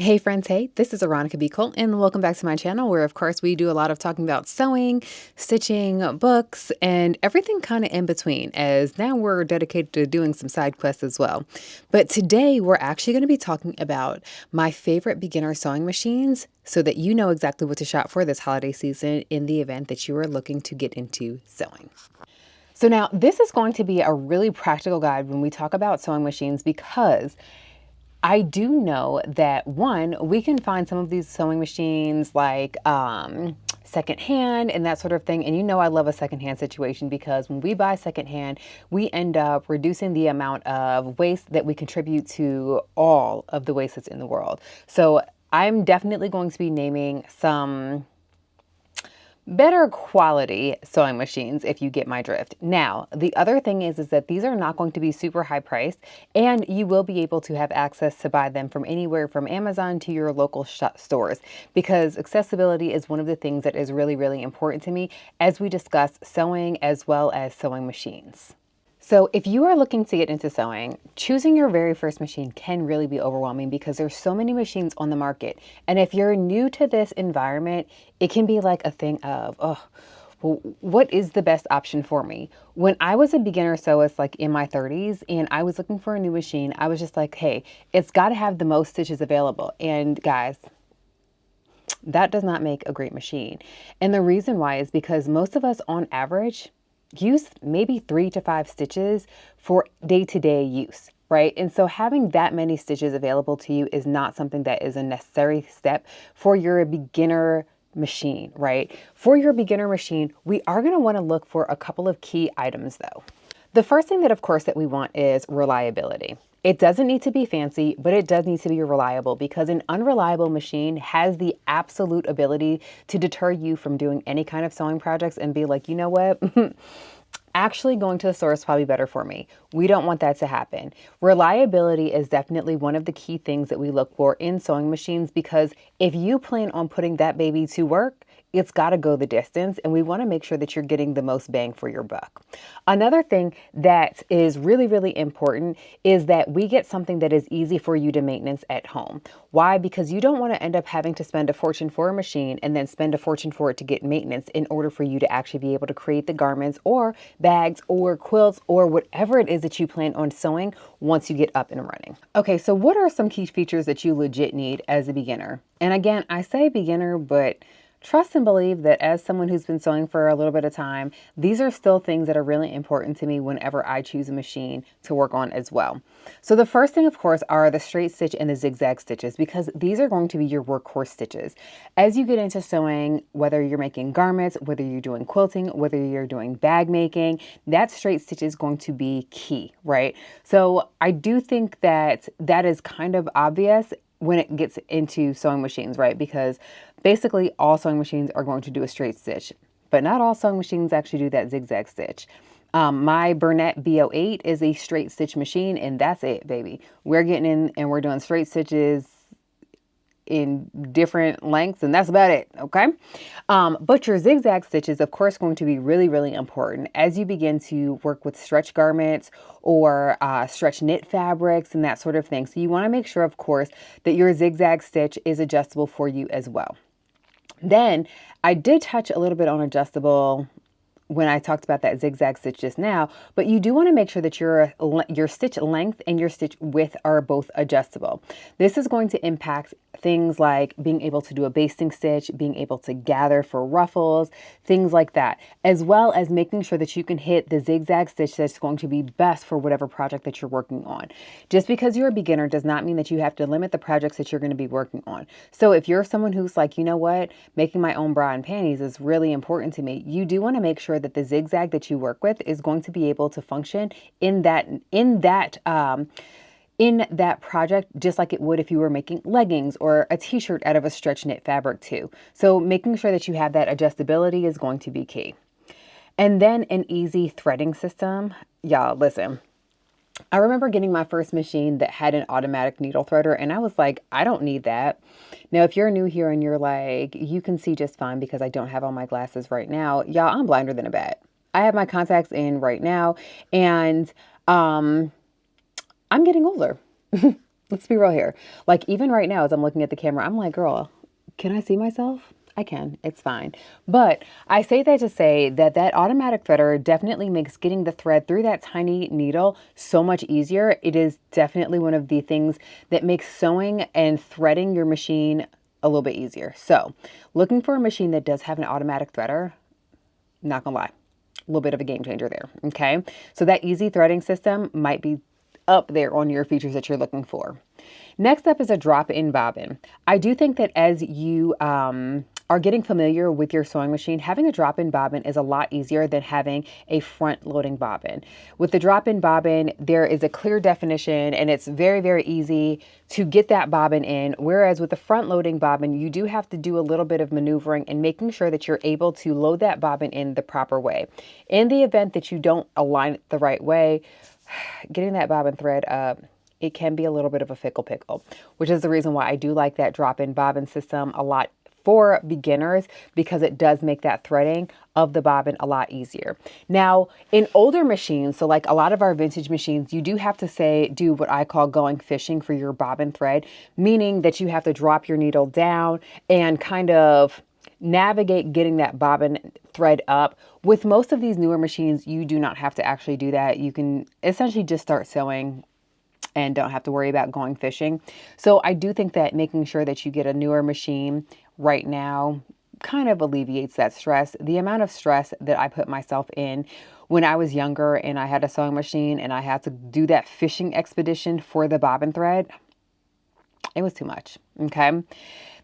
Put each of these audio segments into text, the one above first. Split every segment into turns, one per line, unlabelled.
Hey friends, hey, this is Aaronica and welcome back to my channel where of course we do a lot of talking about sewing, stitching, books, and everything kind of in between, as now we're dedicated to doing some side quests as well. But today we're actually going to be talking about my favorite beginner sewing machines so that you know exactly what to shop for this holiday season in the event that you are looking to get into sewing. So now this is going to be a really practical guide when we talk about sewing machines because I do know that one, we can find some of these sewing machines like secondhand and that sort of thing. And you know, I love a secondhand situation because when we buy secondhand, we end up reducing the amount of waste that we contribute to all of the waste that's in the world. So I'm definitely going to be naming some better quality sewing machines if you get my drift. Now, the other thing is that these are not going to be super high priced and you will be able to have access to buy them from anywhere from Amazon to your local stores because accessibility is one of the things that is really, really important to me as we discuss sewing as well as sewing machines. So if you are looking to get into sewing, choosing your very first machine can really be overwhelming because there's so many machines on the market. And if you're new to this environment, it can be like a thing of, oh, well, what is the best option for me? When I was a beginner sewist, like in my 30s, and I was looking for a new machine, I was just like, hey, it's got to have the most stitches available. And guys, that does not make a great machine. And the reason why is because most of us on average use maybe 3 to 5 stitches for day-to-day use, right? And so having that many stitches available to you is not something that is a necessary step for your beginner machine, right? For your beginner machine, we are going to want to look for a couple of key items though. The first thing that, of course, that we want is reliability. It doesn't need to be fancy, but it does need to be reliable because an unreliable machine has the absolute ability to deter you from doing any kind of sewing projects and be like, you know what? Actually going to the store is probably better for me. We don't want that to happen. Reliability is definitely one of the key things that we look for in sewing machines because if you plan on putting that baby to work, it's got to go the distance and we want to make sure that you're getting the most bang for your buck. Another thing that is really, really important is that we get something that is easy for you to maintenance at home. Why? Because you don't want to end up having to spend a fortune for a machine and then spend a fortune for it to get maintenance in order for you to actually be able to create the garments or bags or quilts or whatever it is that you plan on sewing once you get up and running. Okay, so what are some key features that you legit need as a beginner? And again, I say beginner, but trust and believe that as someone who's been sewing for a little bit of time, these are still things that are really important to me whenever I choose a machine to work on as well. So the first thing, of course, are the straight stitch and the zigzag stitches because these are going to be your workhorse stitches. As you get into sewing, whether you're making garments, whether you're doing quilting, whether you're doing bag making, that straight stitch is going to be key, right? So I do think that that is kind of obvious when it gets into sewing machines, right? Because basically all sewing machines are going to do a straight stitch, but not all sewing machines actually do that zigzag stitch. My Burnett B08 is a straight stitch machine and that's it, baby. We're getting in and we're doing straight stitches in different lengths and that's about it, okay? But your zigzag stitch is of course going to be really, really important as you begin to work with stretch garments or stretch knit fabrics and that sort of thing. So you want to make sure, of course, that your zigzag stitch is adjustable for you as well. Then I did touch a little bit on adjustable when I talked about that zigzag stitch just now, but you do want to make sure that your stitch length and your stitch width are both adjustable. This is going to impact things like being able to do a basting stitch, being able to gather for ruffles, things like that, as well as making sure that you can hit the zigzag stitch that's going to be best for whatever project that you're working on. Just because you're a beginner does not mean that you have to limit the projects that you're going to be working on. So if you're someone who's like, you know what, making my own bra and panties is really important to me, you do want to make sure that the zigzag that you work with is going to be able to function in that project, just like it would if you were making leggings or a t-shirt out of a stretch knit fabric too. So making sure that you have that adjustability is going to be key. And then an easy threading system. Y'all, listen. I remember getting my first machine that had an automatic needle threader and I was like, I don't need that. Now, if you're new here and you're like, you can see just fine because I don't have all my glasses right now. Y'all, I'm blinder than a bat. I have my contacts in right now and I'm getting older. Let's be real here. Like, even right now, as I'm looking at the camera, I'm like, girl, can I see myself? I can. It's fine. But I say that to say that that automatic threader definitely makes getting the thread through that tiny needle so much easier. It is definitely one of the things that makes sewing and threading your machine a little bit easier. So, looking for a machine that does have an automatic threader, not gonna lie, a little bit of a game changer there. Okay. So, that easy threading system might be up there on your features that you're looking for. Next up is a drop-in bobbin. I do think that as you are getting familiar with your sewing machine, having a drop-in bobbin is a lot easier than having a front-loading bobbin. With the drop-in bobbin, there is a clear definition and it's very, very easy to get that bobbin in. Whereas with the front-loading bobbin, you do have to do a little bit of maneuvering and making sure that you're able to load that bobbin in the proper way. In the event that you don't align it the right way, getting that bobbin thread up, it can be a little bit of a fickle pickle, which is the reason why I do like that drop-in bobbin system a lot for beginners, because it does make that threading of the bobbin a lot easier. Now, in older machines, so like a lot of our vintage machines, you do have to do what I call going fishing for your bobbin thread, meaning that you have to drop your needle down and kind of navigate getting that bobbin thread up. With most of these newer machines, you do not have to actually do that. You can essentially just start sewing and don't have to worry about going fishing. So I do think that making sure that you get a newer machine right now kind of alleviates that stress. The amount of stress that I put myself in when I was younger and I had a sewing machine and I had to do that fishing expedition for the bobbin thread, it was too much. Okay.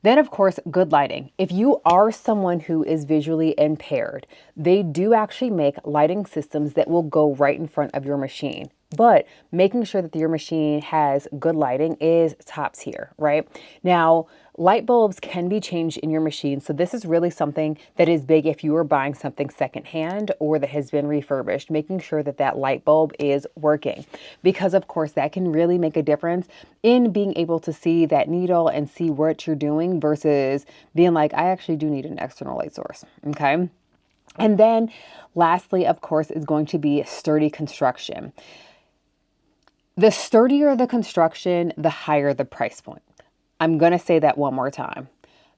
Then, of course, good lighting. If you are someone who is visually impaired, they do actually make lighting systems that will go right in front of your machine. But making sure that your machine has good lighting is top tier, right? Now, light bulbs can be changed in your machine. So this is really something that is big if you are buying something secondhand or that has been refurbished, making sure that that light bulb is working. Because of course, that can really make a difference in being able to see that needle and see what you're doing versus being like, I actually do need an external light source, okay? And then lastly, of course, is going to be sturdy construction. The sturdier the construction, the higher the price point. I'm going to say that one more time.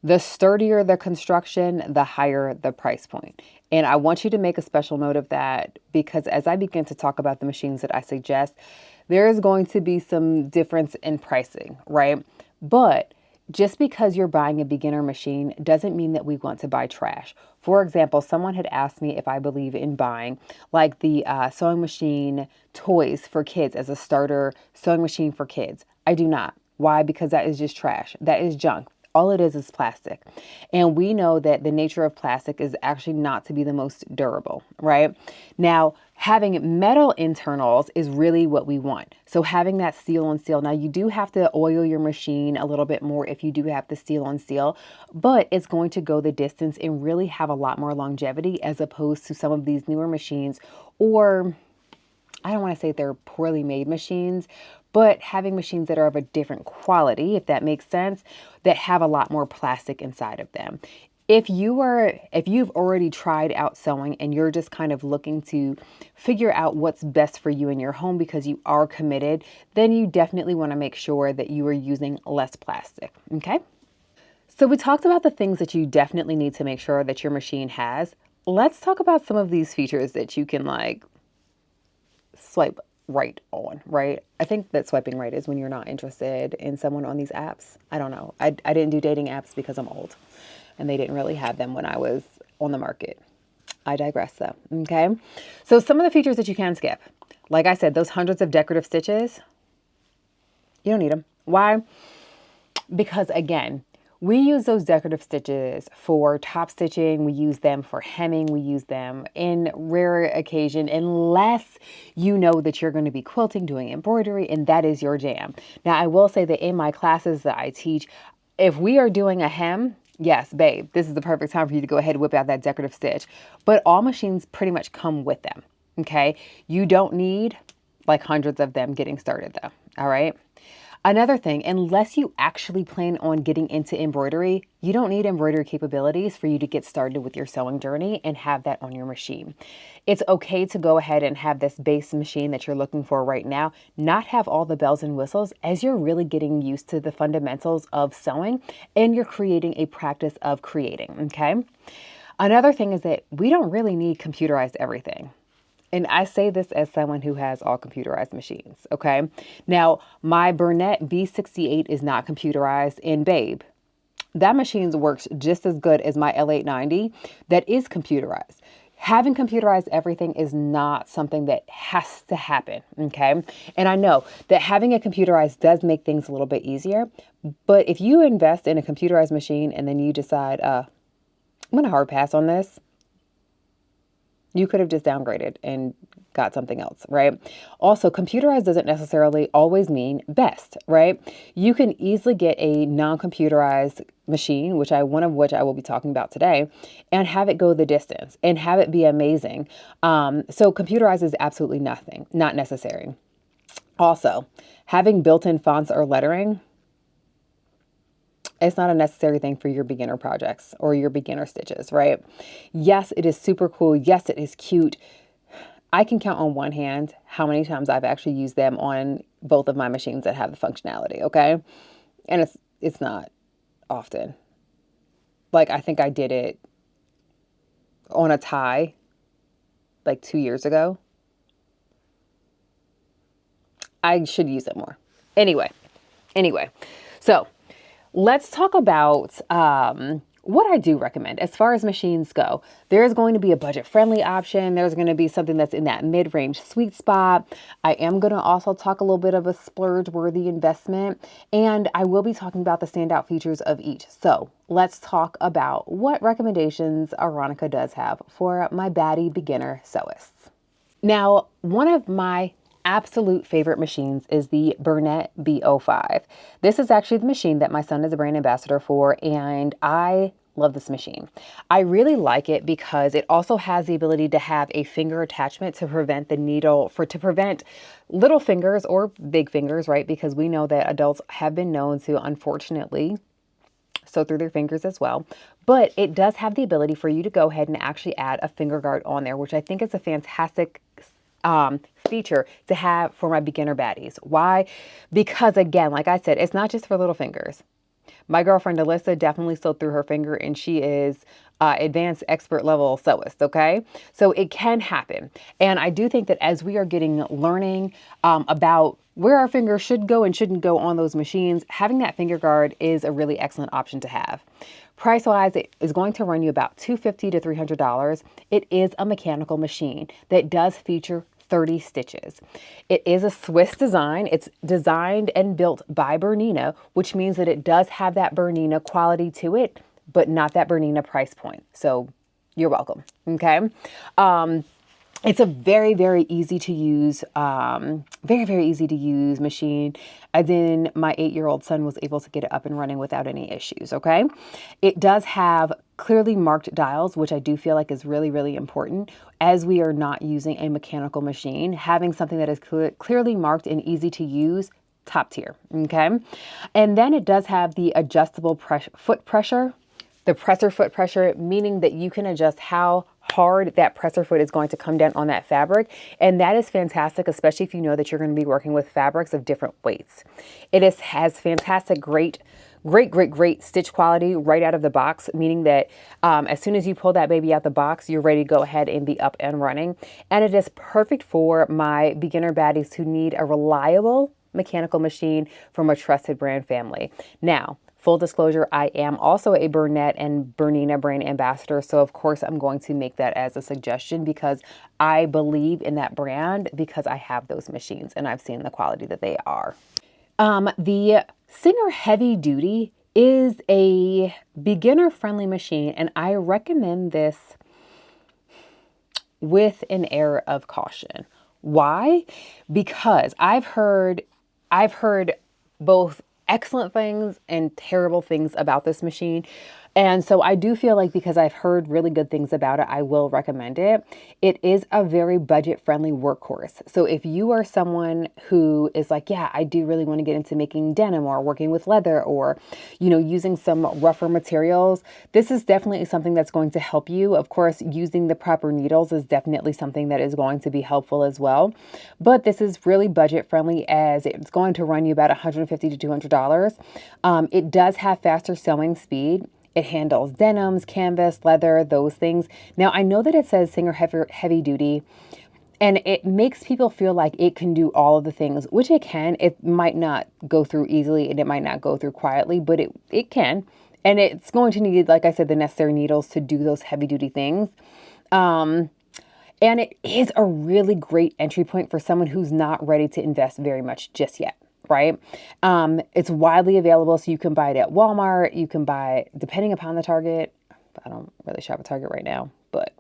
The sturdier the construction, the higher the price point. And I want you to make a special note of that, because as I begin to talk about the machines that I suggest, there is going to be some difference in pricing, right? But just because you're buying a beginner machine doesn't mean that we want to buy trash. For example, someone had asked me if I believe in buying like the sewing machine toys for kids as a starter sewing machine for kids. I do not. Why? Because that is just trash. That is junk. All it is plastic. And we know that the nature of plastic is actually not to be the most durable, right? Now, having metal internals is really what we want. So having that steel on steel. Now, you do have to oil your machine a little bit more if you do have the steel on steel, but it's going to go the distance and really have a lot more longevity as opposed to some of these newer machines, or I don't want to say they're poorly made machines, but having machines that are of a different quality, if that makes sense, that have a lot more plastic inside of them. If you've already tried out sewing and you're just kind of looking to figure out what's best for you in your home because you are committed, then you definitely want to make sure that you are using less plastic. Okay. So we talked about the things that you definitely need to make sure that your machine has. Let's talk about some of these features that you can like swipe right on, right? I think that swiping right is when you're not interested in someone on these apps. I don't know. I didn't do dating apps because I'm old and they didn't really have them when I was on the market. I digress though. Okay. So some of the features that you can skip, like I said, those hundreds of decorative stitches, you don't need them. Why? Because again, we use those decorative stitches for top stitching. We use them for hemming. We use them in rare occasion, unless you know that you're going to be quilting, doing embroidery, and that is your jam. Now, I will say that in my classes that I teach, if we are doing a hem, yes, babe, this is the perfect time for you to go ahead and whip out that decorative stitch. But all machines pretty much come with them, okay? You don't need like hundreds of them getting started though, all right? Another thing, unless you actually plan on getting into embroidery, you don't need embroidery capabilities for you to get started with your sewing journey and have that on your machine. It's okay to go ahead and have this base machine that you're looking for right now, not have all the bells and whistles, as you're really getting used to the fundamentals of sewing and you're creating a practice of creating, okay? Another thing is that we don't really need computerized everything. And I say this as someone who has all computerized machines, okay? Now, my Burnett B68 is not computerized, and babe, that machine works just as good as my L890 that is computerized. Having computerized everything is not something that has to happen, okay? And I know that having it computerized does make things a little bit easier, but if you invest in a computerized machine and then you decide, I'm going to hard pass on this, you could have just downgraded and got something else, right? Also, computerized doesn't necessarily always mean best, right? You can easily get a non-computerized machine, one of which I will be talking about today, and have it go the distance and have it be amazing. So computerized is absolutely not necessary. Also, having built-in fonts or lettering, it's not a necessary thing for your beginner projects or your beginner stitches, right? Yes, it is super cool. Yes, it is cute. I can count on one hand how many times I've actually used them on both of my machines that have the functionality, okay? And it's not often. Like, I think I did it on a tie like 2 years ago. I should use it more. Anyway, so let's talk about what I do recommend as far as machines go. There's going to be a budget-friendly option. There's going to be something that's in that mid-range sweet spot. I am going to also talk a little bit of a splurge-worthy investment, and I will be talking about the standout features of each. So let's talk about what recommendations Aaronica does have for my baddie beginner sewists. Now, one of my absolute favorite machines is the Burnett B05. This is actually the machine that my son is a brand ambassador for, and I love this machine. I really like it because it also has the ability to have a finger attachment to prevent to prevent little fingers or big fingers, right? Because we know that adults have been known to, unfortunately, sew through their fingers as well. But it does have the ability for you to go ahead and actually add a finger guard on there, which I think is a fantastic feature to have for my beginner baddies. Why? Because again, like I said, it's not just for little fingers. My girlfriend Alyssa definitely sewed through her finger, and she is advanced expert level sewist, okay? So it can happen. And I do think that as we are learning about where our fingers should go and shouldn't go on those machines, having that finger guard is a really excellent option to have. Price-wise, it is going to run you about $250 to $300. It is a mechanical machine that does feature 30 stitches. It is a Swiss design. It's designed and built by Bernina, which means that it does have that Bernina quality to it, but not that Bernina price point. So you're welcome. Okay. It's a very, very easy to use, very easy to use machine. As in, my 8-year-old son was able to get it up and running without any issues. Okay. It does have clearly marked dials, which I do feel like is really, really important as we are not using a mechanical machine. Having something that is clearly marked and easy to use, top tier. Okay. And then it does have the adjustable foot pressure. The presser foot pressure, meaning that you can adjust how hard that presser foot is going to come down on that fabric. And that is fantastic, especially if you know that you're going to be working with fabrics of different weights. Has fantastic, great stitch quality right out of the box, meaning that as soon as you pull that baby out the box, you're ready to go ahead and be up and running. And it is perfect for my beginner baddies who need a reliable mechanical machine from a trusted brand family. Now, full disclosure, I am also a Burnett and Bernina brand ambassador. So of course I'm going to make that as a suggestion because I believe in that brand because I have those machines and I've seen the quality that they are. The Singer Heavy Duty is a beginner friendly machine, and I recommend this with an air of caution. Why? Because I've heard both excellent things and terrible things about this machine. And so I do feel like because I've heard really good things about it, I will recommend it. It is a very budget friendly workhorse. So if you are someone who is like, yeah, I do really want to get into making denim or working with leather or, using some rougher materials, this is definitely something that's going to help you. Of course, using the proper needles is definitely something that is going to be helpful as well. But this is really budget friendly as it's going to run you about $150 to $200. It does have faster sewing speed. It handles denims, canvas, leather, those things. Now, I know that it says Singer heavy duty, and it makes people feel like it can do all of the things, which it can. It might not go through easily and it might not go through quietly, but it can. And it's going to need, like I said, the necessary needles to do those heavy duty things. Um, and it is a really great entry point for someone who's not ready to invest very much just yet, right? It's widely available, so you can buy it at Walmart. You can buy, depending upon the Target. I don't really shop at Target right now, but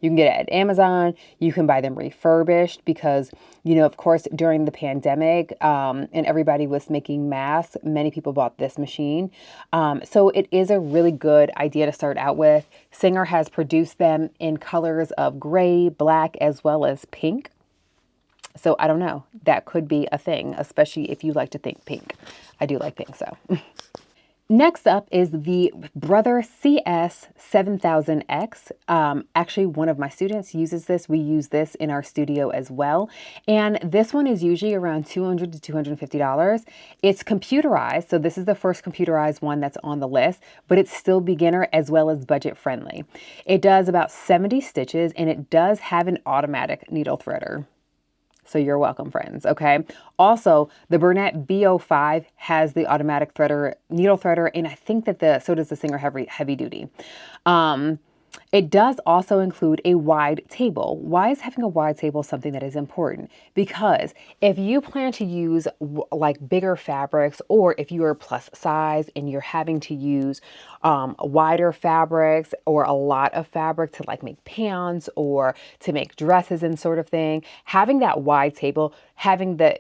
you can get it at Amazon. You can buy them refurbished because, of course, during the pandemic and everybody was making masks, many people bought this machine. So it is a really good idea to start out with. Singer has produced them in colors of gray, black, as well as pink. So I don't know. That could be a thing, especially if you like to think pink. I do like pink, so. Next up is the Brother CS7000X. Actually, one of my students uses this. We use this in our studio as well. And this one is usually around $200 to $250. It's computerized. So this is the first computerized one that's on the list, but it's still beginner as well as budget friendly. It does about 70 stitches and it does have an automatic needle threader. So you're welcome, friends. Okay. Also, the Burnett B05 has the automatic needle threader, and I think that so does the Singer heavy duty. It does also include a wide table. Why is having a wide table something that is important? Because if you plan to use like bigger fabrics, or if you are plus size and you're having to use wider fabrics or a lot of fabric to like make pants or to make dresses and sort of thing, having that wide table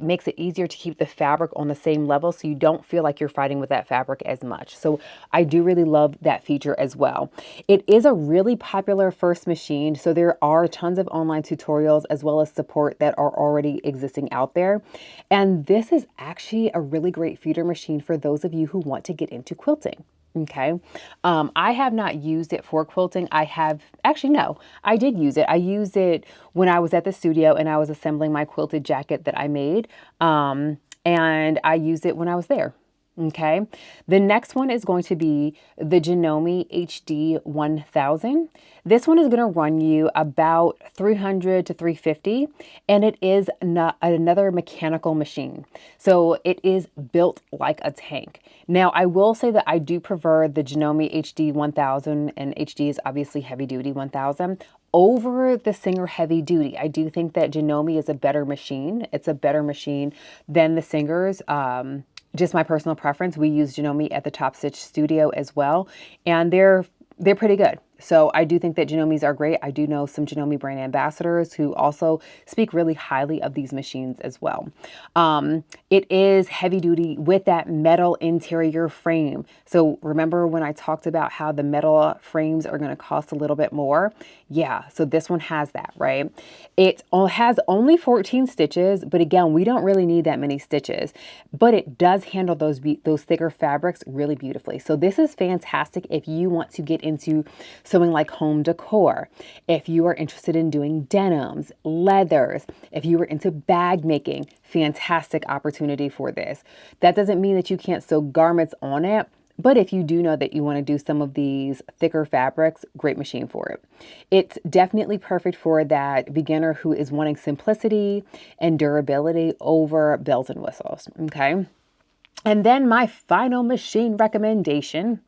makes it easier to keep the fabric on the same level so you don't feel like you're fighting with that fabric as much. So I do really love that feature as well. It is a really popular first machine, so there are tons of online tutorials as well as support that are already existing out there. And this is actually a really great feeder machine for those of you who want to get into quilting. Okay. I have not used it for quilting. No, I did use it. I used it when I was at the studio and I was assembling my quilted jacket that I made. And I used it when I was there. Okay. The next one is going to be the Janome HD 1000. This one is going to run you about $300 to $350, and it is another mechanical machine. So it is built like a tank. Now, I will say that I do prefer the Janome HD 1000, and HD is obviously heavy duty 1000, over the Singer heavy duty. I do think that Janome is a better machine. It's a better machine than the Singers. Just my personal preference. We use Janome at the Top Stitch studio as well, and they're pretty good. So I do think that Janomes are great. I do know some Janome brand ambassadors who also speak really highly of these machines as well. It is heavy duty with that metal interior frame. So remember when I talked about how the metal frames are going to cost a little bit more? Yeah, so this one has that, right? It has only 14 stitches, but again, we don't really need that many stitches, but it does handle those thicker fabrics really beautifully. So this is fantastic if you want to get into sewing like home decor, if you are interested in doing denims, leathers, if you are into bag making, fantastic opportunity for this. That doesn't mean that you can't sew garments on it, but if you do know that you want to do some of these thicker fabrics, great machine for it. It's definitely perfect for that beginner who is wanting simplicity and durability over bells and whistles, okay? And then my final machine recommendation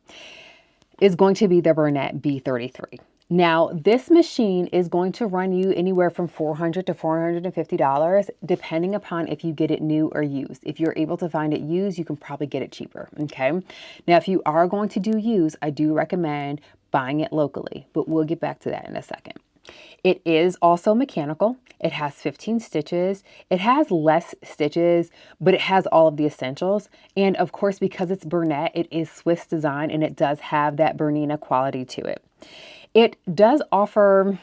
is going to be the Burnett B33. Now, this machine is going to run you anywhere from $400 to $450, depending upon if you get it new or used. If you're able to find it used, you can probably get it cheaper, okay? Now, if you are going to do used, I do recommend buying it locally, but we'll get back to that in a second. It is also mechanical. It has 15 stitches. It has less stitches, but it has all of the essentials. And of course, because it's Bernat, it is Swiss design and it does have that Bernina quality to it. It does offer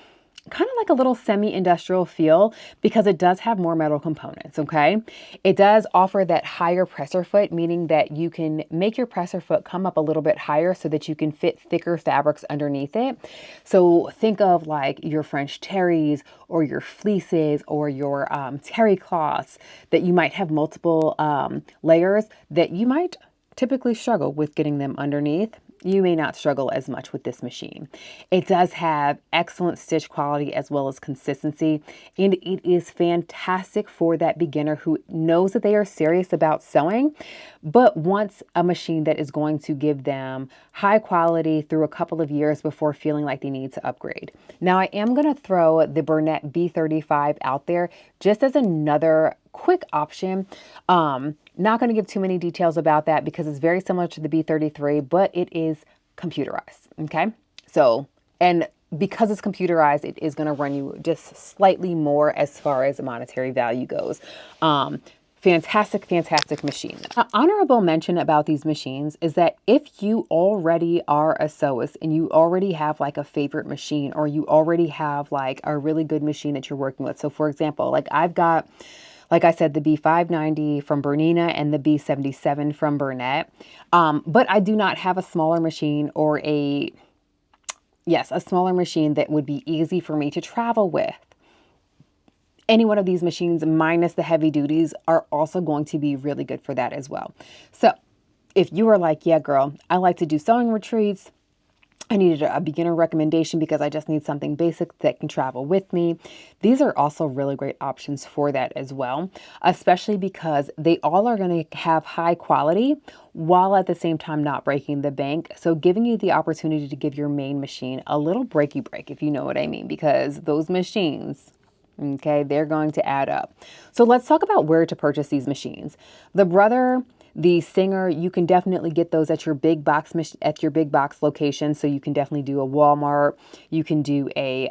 kind of like a little semi-industrial feel because it does have more metal components, okay? It does offer that higher presser foot, meaning that you can make your presser foot come up a little bit higher so that you can fit thicker fabrics underneath it. So think of like your French terries or your fleeces or your terry cloths that you might have multiple layers that you might typically struggle with getting them underneath. You may not struggle as much with this machine. It does have excellent stitch quality as well as consistency, and it is fantastic for that beginner who knows that they are serious about sewing, but wants a machine that is going to give them high quality through a couple of years before feeling like they need to upgrade. Now, I am going to throw the Bernat B35 out there just as another quick option. Not going to give too many details about that because it's very similar to the B33, but it is computerized. Okay. So, and because it's computerized, it is going to run you just slightly more as far as monetary value goes. Fantastic, fantastic machine. An honorable mention about these machines is that if you already are a sewist and you already have like a favorite machine or you already have like a really good machine that you're working with. So for example, like I've got, like I said, the B590 from Bernina and the B77 from Bernat. But I do not have a smaller machine or a smaller machine that would be easy for me to travel with. Any one of these machines minus the heavy duties are also going to be really good for that as well. So if you are like, yeah, girl, I like to do sewing retreats, I needed a beginner recommendation because I just need something basic that can travel with me. These are also really great options for that as well, especially because they all are going to have high quality while at the same time not breaking the bank. So giving you the opportunity to give your main machine a little breaky break, if you know what I mean, because those machines, okay, they're going to add up. So let's talk about where to purchase these machines. The Brother, the Singer, you can definitely get those at your big box location. So you can definitely do a Walmart. You can do a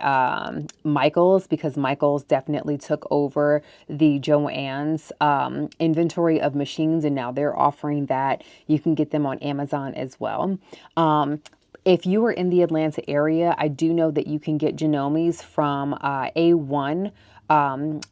Michaels, because Michaels definitely took over the Joann's inventory of machines, and now they're offering that. You can get them on Amazon as well. If you are in the Atlanta area, I do know that you can get Genomi's from A1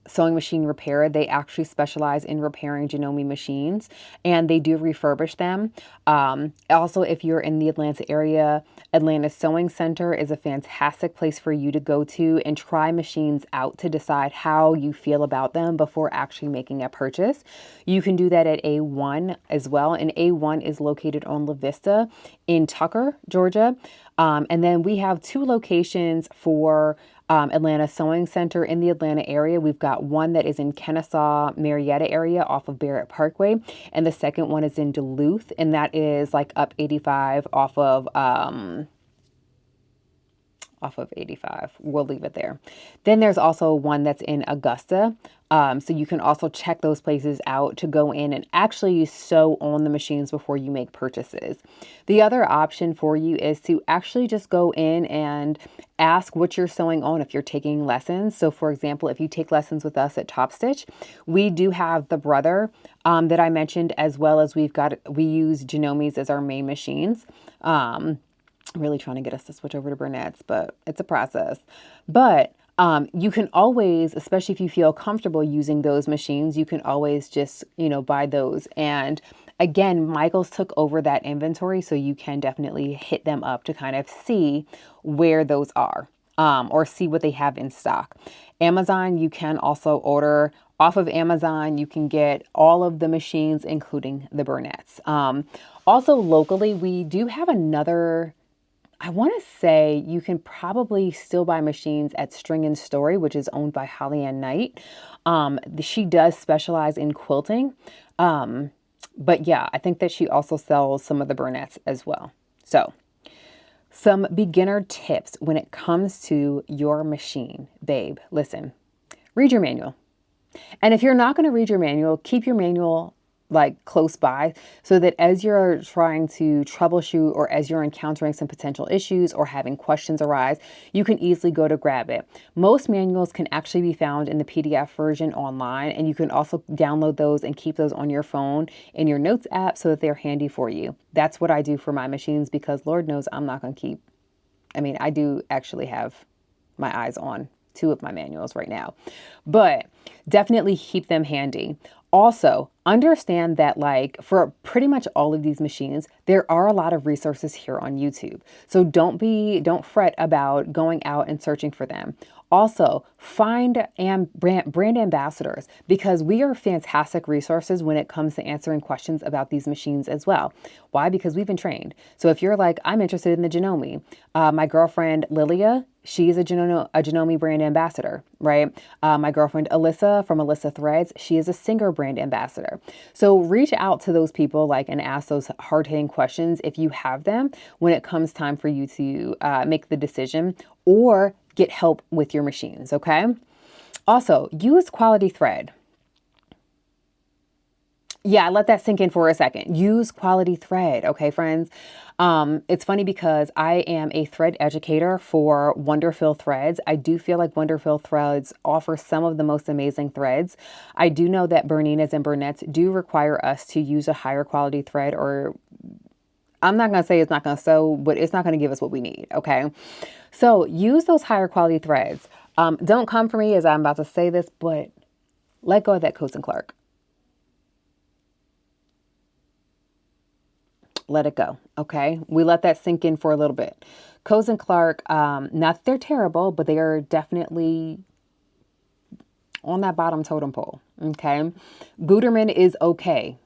Sewing Machine Repair. They actually specialize in repairing Genomi machines, and they do refurbish them. Also, if you're in the Atlanta area, Atlanta Sewing Center is a fantastic place for you to go to and try machines out to decide how you feel about them before actually making a purchase. You can do that at A1 as well, and A1 is located on La Vista in Tucker, Georgia. And then we have two locations for Atlanta Sewing Center in the Atlanta area. We've got one that is in Kennesaw, Marietta area off of Barrett Parkway. And the second one is in Duluth, and that is like up 85 off of 85. We'll leave it there. Then there's also one that's in Augusta. So you can also check those places out to go in and actually sew on the machines before you make purchases. The other option for you is to actually just go in and ask what you're sewing on if you're taking lessons. So for example, if you take lessons with us at Top Stitch, we do have the Brother that I mentioned, as well as we use Genomi's as our main machines. Really trying to get us to switch over to Burnett's, but it's a process. But you can always, especially if you feel comfortable using those machines, you can always just, buy those. And again, Michaels took over that inventory, so you can definitely hit them up to kind of see where those are, or see what they have in stock. Amazon, you can also order off of Amazon. You can get all of the machines, including the Burnett's. Also locally, we do have another, I want to say you can probably still buy machines at String and Story, which is owned by Holly Ann Knight. She does specialize in quilting. But yeah, I think that she also sells some of the Burnett's as well. So some beginner tips when it comes to your machine. Babe, listen, read your manual. And if you're not going to read your manual, keep your manual like close by, so that as you're trying to troubleshoot or as you're encountering some potential issues or having questions arise, you can easily go to grab it. Most manuals can actually be found in the PDF version online, and you can also download those and keep those on your phone in your notes app so that they're handy for you. That's what I do for my machines, because Lord knows I'm not going to keep, I mean, I do actually have my eyes on two of my manuals right now, but definitely keep them handy. Also, understand that like for pretty much all of these machines, there are a lot of resources here on YouTube. So don't fret about going out and searching for them. Also, find brand ambassadors, because we are fantastic resources when it comes to answering questions about these machines as well. Why? Because we've been trained. So if you're like, I'm interested in the Janome, my girlfriend Lilia, she's a Janome brand ambassador, right? My girlfriend Alyssa from Alyssa Threads, she is a Singer brand ambassador. So reach out to those people and ask those hard-hitting questions if you have them when it comes time for you to make the decision or get help with your machines, okay? Also, use quality thread. Yeah, let that sink in for a second. Use quality thread, okay, friends? It's funny because I am a thread educator for Wonderful Threads. I do feel like Wonderful Threads offer some of the most amazing threads. I do know that Berninas and Bernettes do require us to use a higher quality thread, or I'm not going to say it's not going to sew, but it's not going to give us what we need, okay? So use those higher quality threads. Don't come for me as I'm about to say this, but let go of that Coats and Clark. Let it go, okay? We let that sink in for a little bit. Coats and Clark, not that they're terrible, but they are definitely on that bottom totem pole, okay? Gutermann is okay.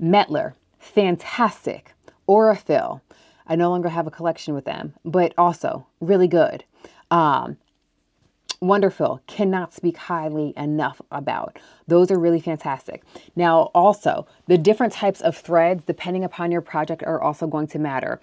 Metler, fantastic. Aurifil, I no longer have a collection with them, but also really good. Wonderful, cannot speak highly enough about. Those are really fantastic. Now, also, the different types of threads, depending upon your project, are also going to matter.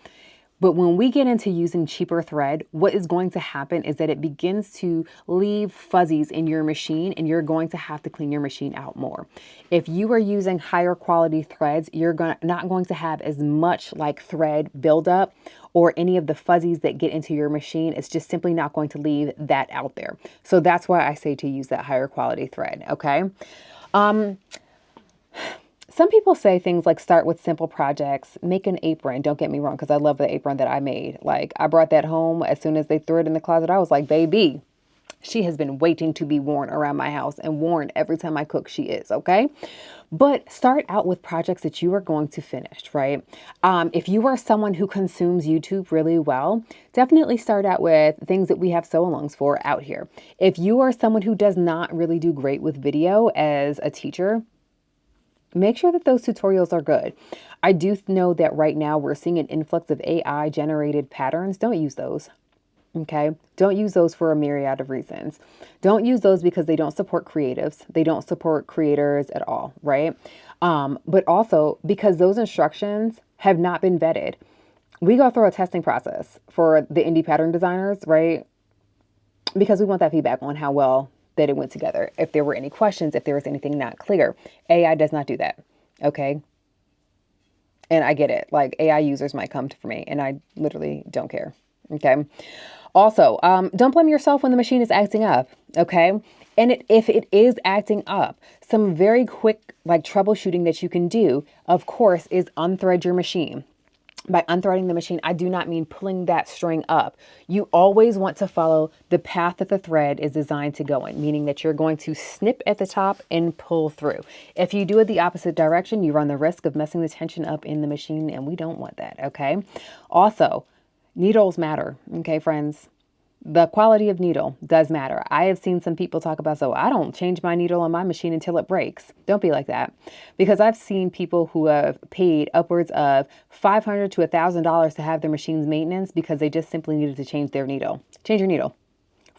But when we get into using cheaper thread, what is going to happen is that it begins to leave fuzzies in your machine, and you're going to have to clean your machine out more. If you are using higher quality threads, you're not going to have as much like thread buildup or any of the fuzzies that get into your machine. It's just simply not going to leave that out there. So that's why I say to use that higher quality thread, okay? Some people say things like start with simple projects, make an apron. Don't get me wrong, because I love the apron that I made. Like, I brought that home as soon as they threw it in the closet. I was like, baby, she has been waiting to be worn around my house, and worn every time I cook, she is, okay? But start out with projects that you are going to finish, right? If you are someone who consumes YouTube really well, definitely start out with things that we have sew-alongs for out here. If you are someone who does not really do great with video as a teacher, make sure that those tutorials are good. I do know that right now we're seeing an influx of AI generated patterns. Don't use those. Okay. Don't use those for a myriad of reasons. Don't use those because they don't support creatives. They don't support creators at all. Right. But also because those instructions have not been vetted. We go through a testing process for the indie pattern designers, right? Because we want that feedback on how well that it went together. If there were any questions, if there was anything not clear. AI does not do that. Okay. And I get it. Like, AI users might come for me, and I literally don't care. Okay. Also, don't blame yourself when the machine is acting up. Okay. And if it is acting up, some very quick like troubleshooting that you can do, of course, is unthread your machine. By unthreading the machine, I do not mean pulling that string up. You always want to follow the path that the thread is designed to go in, meaning that you're going to snip at the top and pull through. If you do it the opposite direction, you run the risk of messing the tension up in the machine, and we don't want that, okay? Also, needles matter, okay, friends? The quality of needle does matter. I have seen some people talk about, so I don't change my needle on my machine until it breaks. Don't be like that. Because I've seen people who have paid upwards of $500 to $1,000 to have their machines maintenance because they just simply needed to change their needle. Change your needle.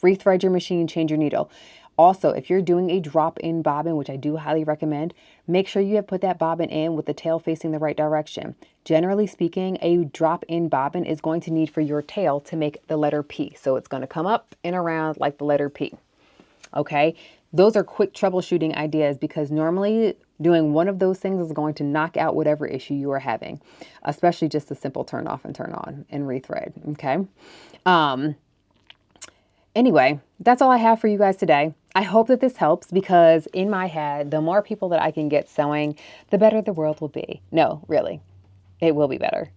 Rethread your machine, change your needle. Also, if you're doing a drop-in bobbin, which I do highly recommend, make sure you have put that bobbin in with the tail facing the right direction. Generally speaking, a drop-in bobbin is going to need for your tail to make the letter P. So it's going to come up and around like the letter P. Okay? Those are quick troubleshooting ideas because normally Doing one of those things is going to knock out whatever issue you are having, especially just a simple turn off and turn on and rethread. Okay. Um, Anyway, that's all I have for you guys today. I hope that this helps because in my head, the more people that I can get sewing, the better the world will be. No, really, it will be better.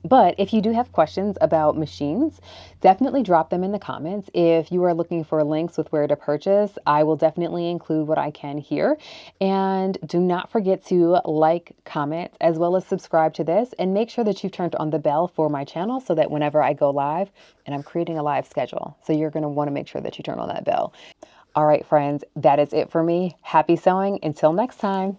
But if you do have questions about machines, definitely drop them in the comments. If you are looking for links with where to purchase, I will definitely include what I can here. And do not forget to like, comment, as well as subscribe to this, and make sure that you've turned on the bell for my channel so that whenever I go live, and I'm creating a live schedule, so you're going to want to make sure that you turn on that bell. All right, friends, that is it for me. Happy sewing. Until next time.